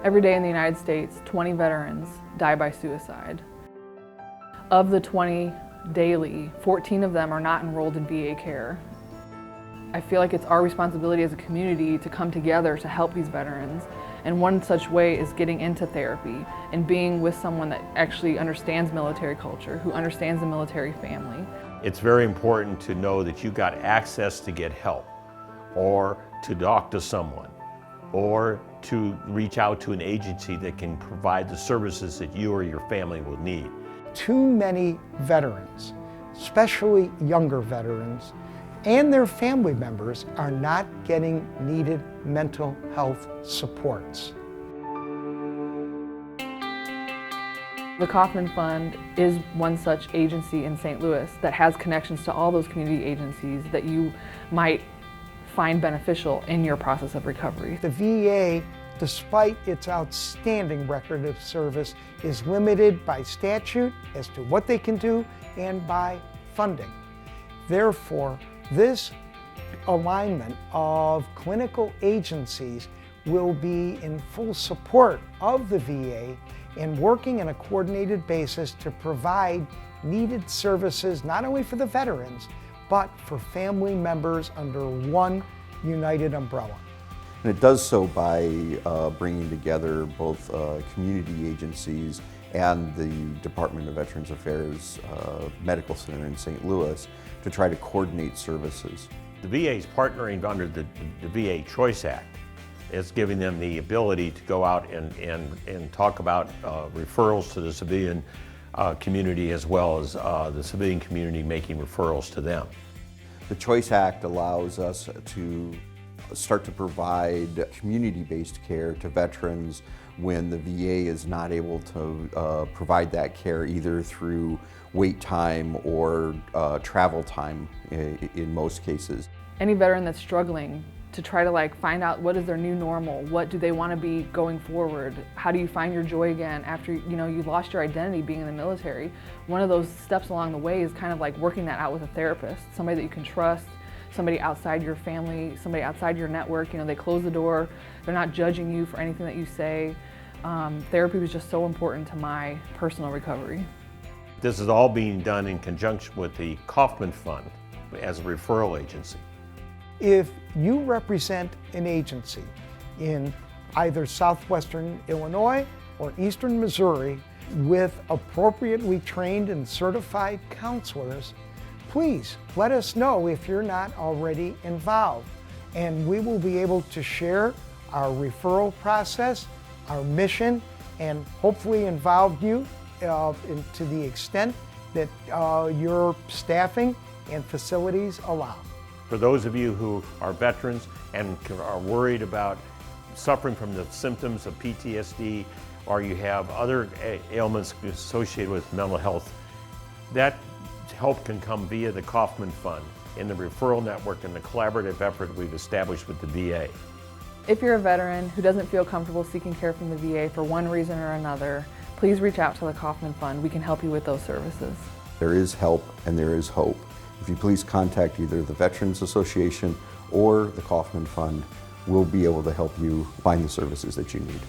Every day in the United States, 20 veterans die by suicide. Of the 20 daily, 14 of them are not enrolled in VA care. I feel like it's our responsibility as a community to come together to help these veterans. And one such way is getting into therapy and being with someone that actually understands military culture, who understands the military family. It's very important to know that you got access to get help, or to talk to someone, or to reach out to an agency that can provide the services that you or your family will need. Too many veterans, especially younger veterans, and their family members are not getting needed mental health supports. The Kaufman Fund is one such agency in St. Louis that has connections to all those community agencies that you might find beneficial in your process of recovery. The VA, despite its outstanding record of service, is limited by statute as to what they can do and by funding. Therefore, this alignment of clinical agencies will be in full support of the VA and working on a coordinated basis to provide needed services not only for the veterans, but for family members under one united umbrella. And it does so by bringing together both community agencies and the Department of Veterans Affairs Medical Center in St. Louis to try to coordinate services. The VA is partnering under the VA Choice Act. It's giving them the ability to go out and talk about referrals to the civilian community, as well as the civilian community making referrals to them. The Choice Act allows us to start to provide community-based care to veterans when the VA is not able to provide that care either through wait time or travel time in most cases. Any veteran that's struggling to try to find out what is their new normal, what do they want to be going forward, how do you find your joy again after you lost your identity being in the military. One of those steps along the way is kind of working that out with a therapist, somebody that you can trust, somebody outside your family, somebody outside your network. They close the door, they're not judging you for anything that you say. Therapy was just so important to my personal recovery. This is all being done in conjunction with the Kaufman Fund as a referral agency. If you represent an agency in either southwestern Illinois or eastern Missouri with appropriately trained and certified counselors, please let us know if you're not already involved, and we will be able to share our referral process, our mission, and hopefully involve you to the extent that your staffing and facilities allow. For those of you who are veterans and are worried about suffering from the symptoms of PTSD, or you have other ailments associated with mental health, that help can come via the Kaufman Fund in the referral network and the collaborative effort we've established with the VA. If you're a veteran who doesn't feel comfortable seeking care from the VA for one reason or another, please reach out to the Kaufman Fund. We can help you with those services. There is help and there is hope. If you please contact either the Veterans Association or the Kaufman Fund, we'll be able to help you find the services that you need.